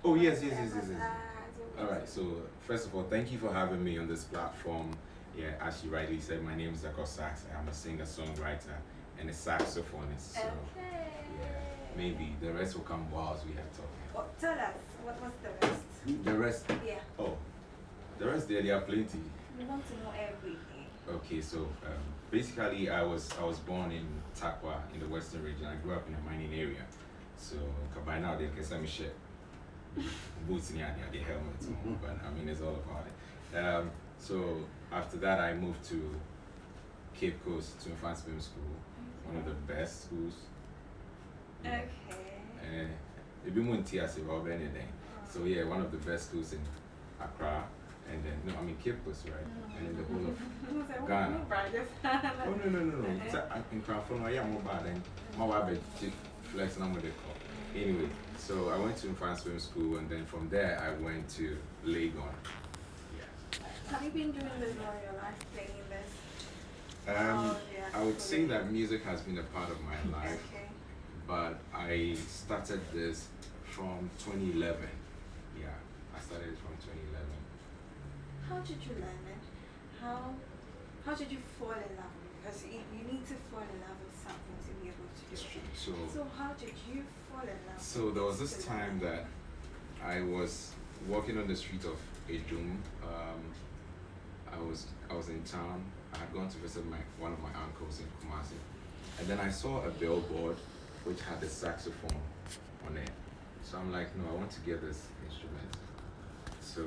Oh yes. All right. So first of all, thank you for having me on this platform. Yeah, as you rightly said, my name is Zako Sax. I'm a singer-songwriter and a saxophonist. So yeah, maybe the rest will come whilst we are talking. Well, tell us, what was the rest? The rest? Yeah. Oh, the rest there are plenty. We want to know everything. Okay, so basically, I was born in Takwa in the Western region. I grew up in a mining area. So by now they can send me shit. Boots in the helmet, but I mean it's all about it. So after that, I moved to Cape Coast to Advanced Film School, one of the best schools. Yeah. Okay. It been one tier about anything. So yeah, one of the best schools in Accra, and then no, I mean Cape Coast, right? And in the whole of Ghana. Oh no. In California, yeah, more bad than my wife flex number they call. Anyway, so I went to Advanced Film School, and then from there I went to Legon. Yeah. Have you been doing this all your life, playing this? I would say that music has been a part of my life, Okay. but I started this from 2011. Yeah, I started it from 2011. How did you learn it? How did you fall in love with it? Because you need to fall in love with something to be able to do it. So how did you fall in love? So there was this time that I was walking on the street of Ejum. I was in town. I had gone to visit one of my uncles in Kumasi, and then I saw a billboard which had a saxophone on it. So I'm like, no, I want to get this instrument. So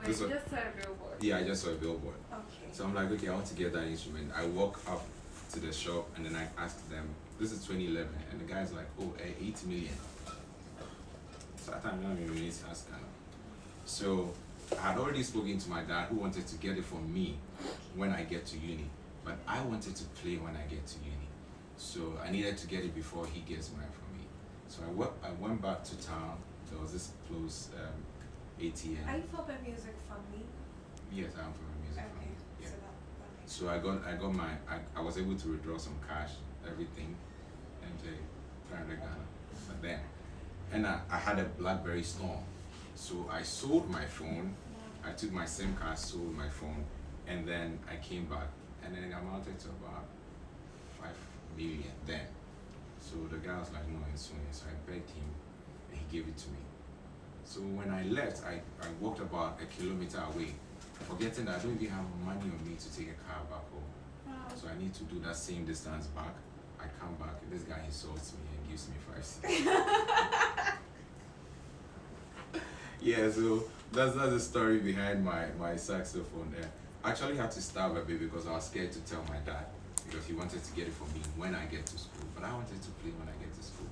you just saw a billboard? Yeah, I just saw a billboard. Okay. So I'm like, okay, I want to get that instrument. I walk up to the shop and then I asked them, this is 2011, and the guy's like, oh, 8 million. So at that time, I didn't really ask. So I had already spoken to my dad who wanted to get it for me when I get to uni, but I wanted to play when I get to uni. So I needed to get it before he gets mine for me. So I went back to town. There was this close ATM. Are you from a music family? Yes, I'm from a music family. Yeah. So I got my I was able to withdraw some cash, everything, and 300 Ghana. But then, and I had a BlackBerry Storm, so I sold my phone. I took my SIM card, sold my phone, and then I came back, and then it amounted to about 5 million then. So the guy was like, no, it's soon. So I begged him, and he gave it to me. So when I left, I walked about a kilometer away, forgetting that I don't even have money on me to take a car back home. Wow. So I need to do that same distance back. I come back, and this guy insults me and gives me 5 cents. Yeah, so that's the story behind my saxophone there. I actually had to starve a bit because I was scared to tell my dad because he wanted to get it for me when I get to school, but I wanted to play when I get to school.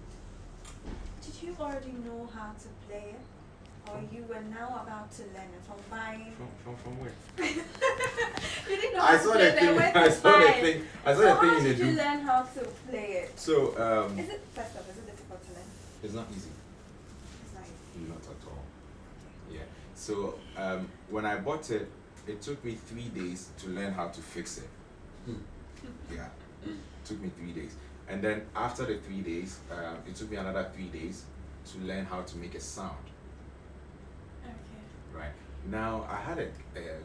Did you already know how to play it? Or you were now about to learn it from buying? From where? You didn't know I how saw to the play thing. it. I saw the thing. I saw the thing How in the did you gym. learn how to play it? So Is it first off? Is it difficult to learn? it's not easy. It's not easy. Not at all. Yeah. So when I bought it, it took me 3 days to learn how to fix it. Yeah. It took me 3 days. And then after the 3 days, it took me another 3 days to learn how to make a sound. Okay. Right. Now, I had a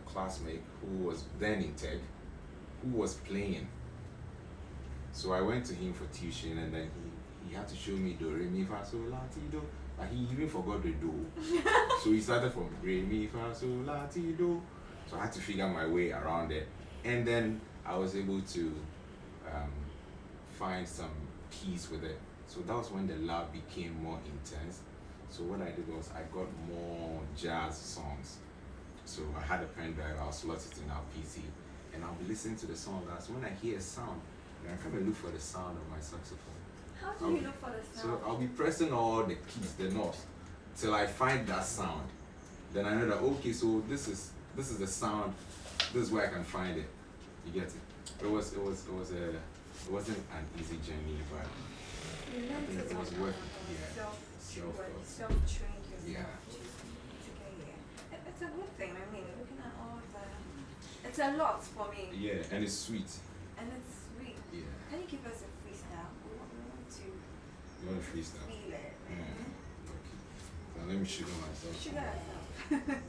classmate who was then in tech, who was playing. So I went to him for tuition, and then he had to show me do, re, mi, fa, sol, la, ti, do. But he even forgot the do. So he started from re, mi, fa, sol, la, ti, do. So I had to figure my way around it. And then I was able to find some peace with it. So that was when the love became more intense. So what I did was I got more jazz songs. So I had a pen drive, I'll slot it in our PC, and I'll be listening to the song. So when I hear a sound, I come and look for the sound of my saxophone. How do you look for the sound? So I'll be pressing all the keys, the knobs, till I find that sound. Then I know that okay, so this is the sound. This is where I can find it. You get it? It wasn't an easy journey, but I think it was worth it. Yeah. Self-trained yourself Yeah. to get here. It's a good thing. I mean, looking at all the, it's a lot for me. Yeah, and it's sweet. And it's sweet. Yeah. Can you give us a freestyle? We want to You want to freestyle? feel it. Okay. So let me sugar myself. Sugar yourself.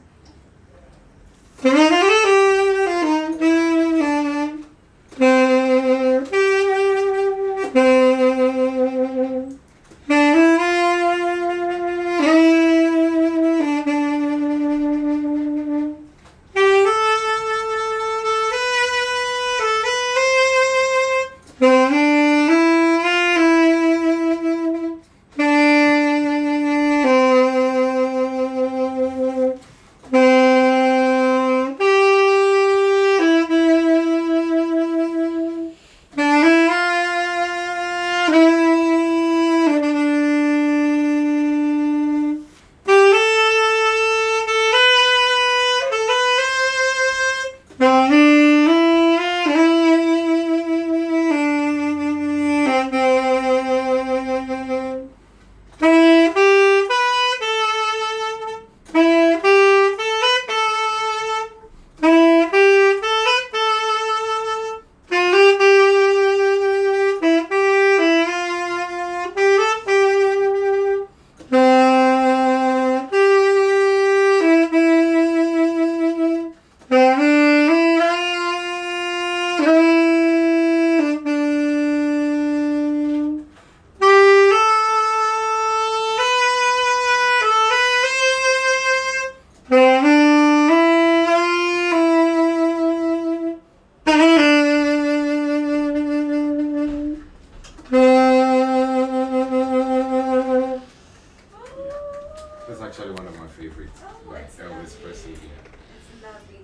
That's actually one of my favorites. Oh, Like it's Elvis lovely. Presley, yeah. It's lovely.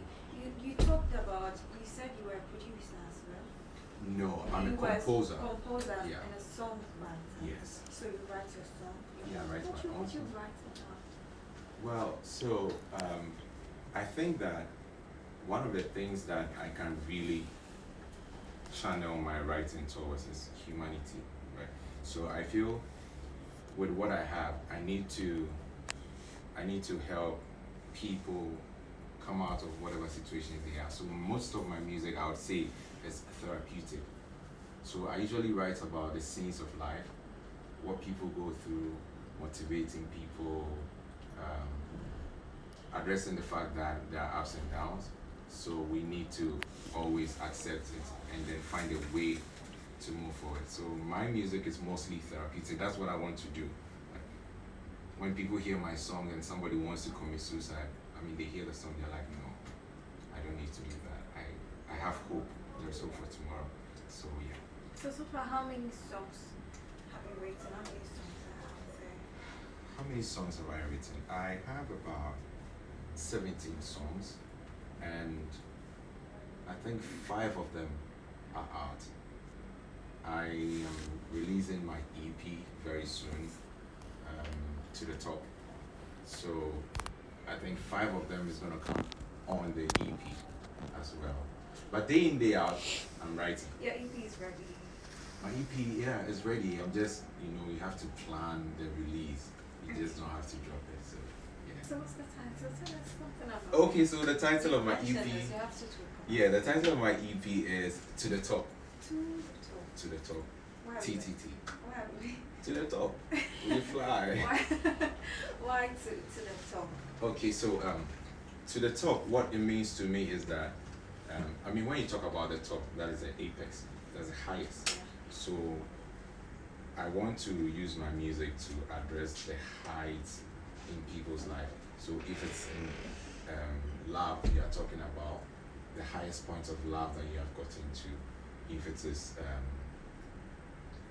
You talked about, you said you were a producer as well. No, I'm a You was composer. Composer Yeah. and a songwriter. Yes. So you write your song. Yeah, I write What my you own what you song. write about? Well, so I think that one of the things that I can really channel my writing towards is humanity, right? So I feel with what I have, I need to help people come out of whatever situations they are. So most of my music, I would say, is therapeutic. So I usually write about the scenes of life, what people go through, motivating people, addressing the fact that there are ups and downs. So we need to always accept it and then find a way to move forward. So my music is mostly therapeutic. That's what I want to do. When people hear my song and somebody wants to commit suicide, I mean, they hear the song, they're like, no, I don't need to do that. I have hope. There's hope for tomorrow. So yeah. So far, how many songs have you written? How many songs are out there? How many songs have I written? I have about 17 songs, and I think 5 of them are out. I am releasing my EP very soon, to the top. So I think 5 of them is gonna come on the EP as well. But day in, day out, I'm writing. Your EP is ready. My EP, yeah, is ready. I'm just, you have to plan the release. You just don't have to drop it. So, yeah. So what's the title? Tell us something about Okay, so the title of my Mention EP, this, you have to talk about yeah, the title of my EP is To the Top. To the top. To the Top. Why are we- TTT. Why are we? To the top. We fly. Why to the top? Okay, so to the top, what it means to me is that, I mean, when you talk about the top, that is the apex, that's the highest. So I want to use my music to address the heights in people's life. So if it's in love, you are talking about the highest points of love that you have gotten to. If it is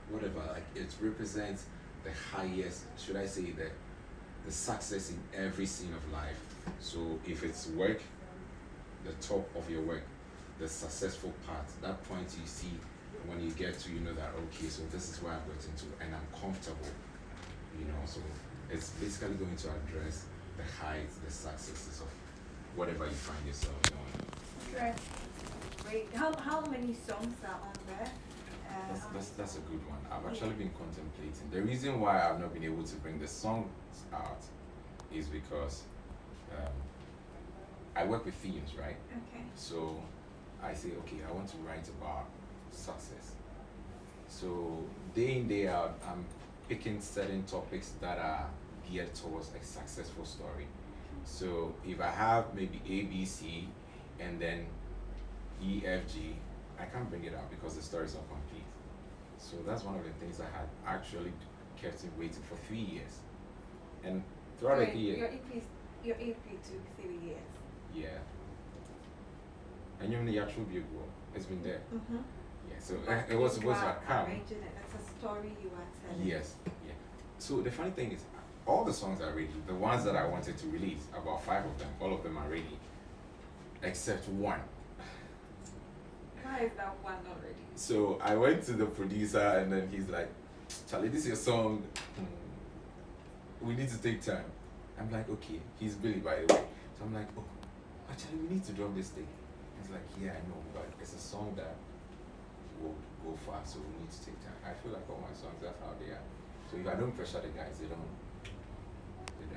whatever, like it represents the highest, should I say the success in every scene of life. So if it's work, the top of your work, the successful part, that point you see when you get to, that, okay, so this is where I've gotten to and I'm comfortable, so it's basically going to address the heights, the successes of whatever you find yourself doing. Great. Great. How many songs are on there? That's a good one. I've actually been contemplating. The reason why I've not been able to bring the songs out is because I work with themes, right? Okay. So I say, okay, I want to write about success. So day in, day out, I'm picking certain topics that are geared towards a successful story. So if I have maybe A, B, C, and then E, F, G, I can't bring it out because the story is not complete. So that's one of the things that had actually kept me waiting for 3 years. And throughout the year, your EP took 3 years. yeah. And you're in the actual view, it's been there. Yeah, so it was supposed to come. Arranging it, that's a story you are telling. Yes, yeah. So the funny thing is, all the songs are ready. The ones that I wanted to release, about 5 of them, all of them are ready, except one. Why is that one not ready? So I went to the producer, and then he's like, "Charlie, this is your song. We need to take time." I'm like, "Okay." He's Billy, by the way. So I'm like, "Oh, actually, we need to drop this thing." He's like, "Yeah, I know, but it's a song that will go fast, so we need to take time." I feel like all my songs, that's how they are. So if I don't pressure the guys, they don't.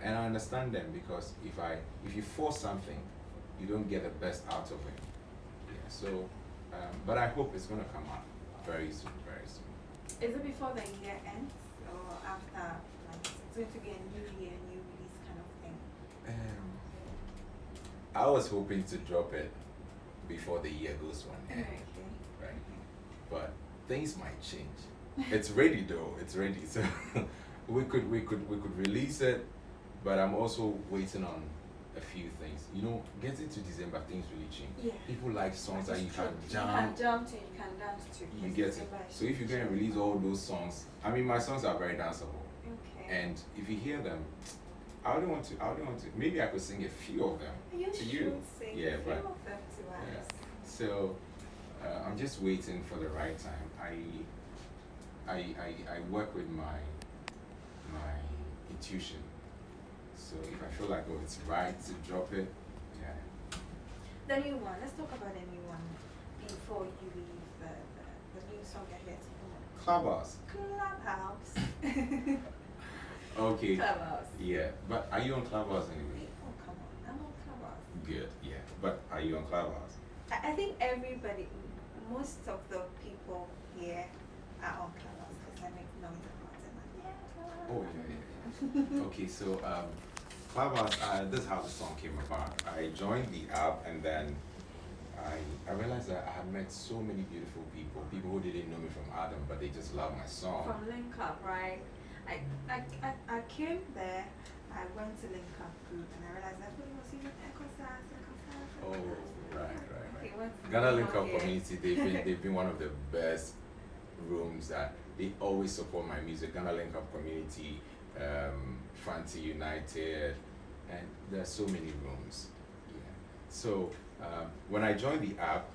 And I understand them, because if you force something, you don't get the best out of it. Yeah. So, but I hope it's gonna come out very soon, very soon. Is it before the year ends or after? Like it's going to be a new year, new release kind of thing. I was hoping to drop it before the year goes to an end, Okay. right? But things might change. It's ready though. It's ready. So we could release it, but I'm also waiting on a few things. You know, getting to December, things really change. Yeah. People like songs that you can jam. You can jump to, you can dance to. You get it. So if you're going to release all those songs, I mean, my songs are very danceable. Okay. And if you hear them, I don't want to. Maybe I could sing a few of them You to should you. sing Yeah, a few but of them to us. yeah. So I'm just waiting for the right time. I work with my intuition. So if I feel like, oh, it's right to drop it, yeah. The new one. Let's talk about the new one before you leave the new song you're here to Clubhouse. Clubhouse. Okay. Clubhouse. Yeah, but are you on Clubhouse anyway? Oh, come on. I'm on Clubhouse. Good, yeah. But are you on Clubhouse? I think everybody, most of the people here are on Clubhouse because I make noise about it. Oh, yeah. Okay, so Clubhouse, this is how the song came about. I joined the app, and then I realized that I had met so many beautiful people who didn't know me from Adam, but they just love my song. From Link Up, right? I came there, I went to Link Up group, and I realized that it was even Echo Stars. Oh, right. Okay, Ghana Link Up community, they've been one of the best rooms that they always support my music. Ghana Link Up community, Fancy United, and there are so many rooms. Yeah. So when I joined the app,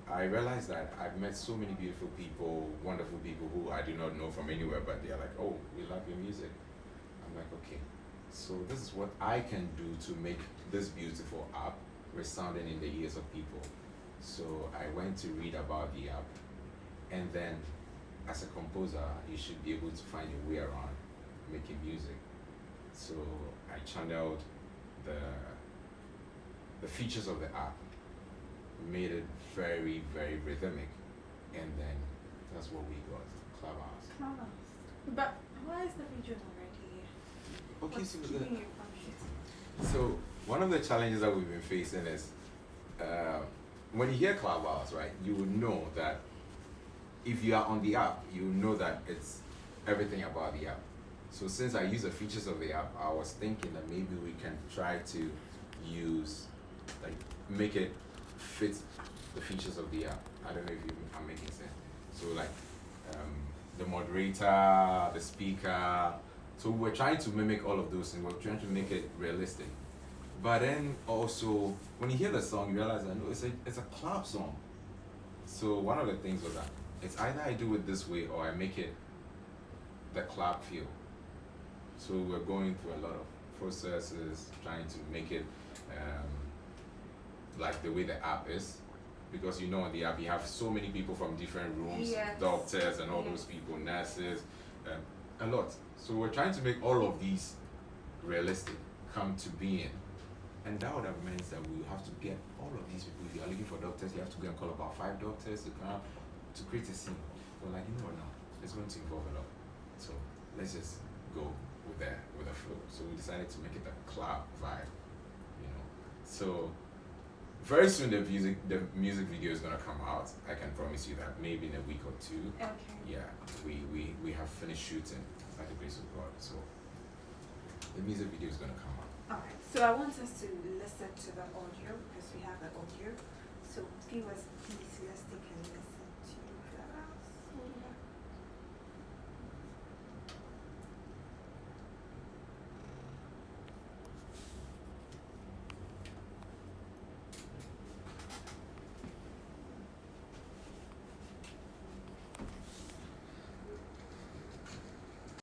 I realized that I've met so many beautiful people, wonderful people who I do not know from anywhere, but they're like, "Oh, we love your music." I'm like, okay, so this is what I can do to make this beautiful app resounding in the ears of people. So I went to read about the app, and then as a composer, you should be able to find your way around making music. So I channeled the features of the app, made it very, very rhythmic, and then that's what we got, Clubhouse. But why is the video not ready here? Okay, What's keeping you from shooting? So one of the challenges that we've been facing is when you hear Clubhouse, right, you would know that if you are on the app, you know that it's everything about the app. So since I use the features of the app, I was thinking that maybe we can try to make it fit the features of the app. I don't know if I'm making sense. So the moderator, the speaker. So we're trying to mimic all of those things. We're trying to make it realistic. But then also, when you hear the song, you realize that no, it's a clap song. So one of the things was that it's either I do it this way or I make it the clap feel. So we're going through a lot of processes, trying to make it like the way the app is. Because you know on the app you have so many people from different rooms, yes. doctors and all those people, nurses, a lot. So we're trying to make all of these realistic, come to being. And that would have meant that we have to get all of these people. If you are looking for doctors, you have to go and call about 5 doctors to come to create a scene. We're like, you know what now? It's going to involve a lot. So let's just go with the flow. So we decided to make it a club vibe, you know. So very soon the music video is gonna come out. I can promise you that, maybe in a week or two. Okay. Yeah, we have finished shooting by the grace of God. So the music video is gonna come out. Alright, so I want us to listen to the audio because we have the audio. So viewers, please let's take a listen.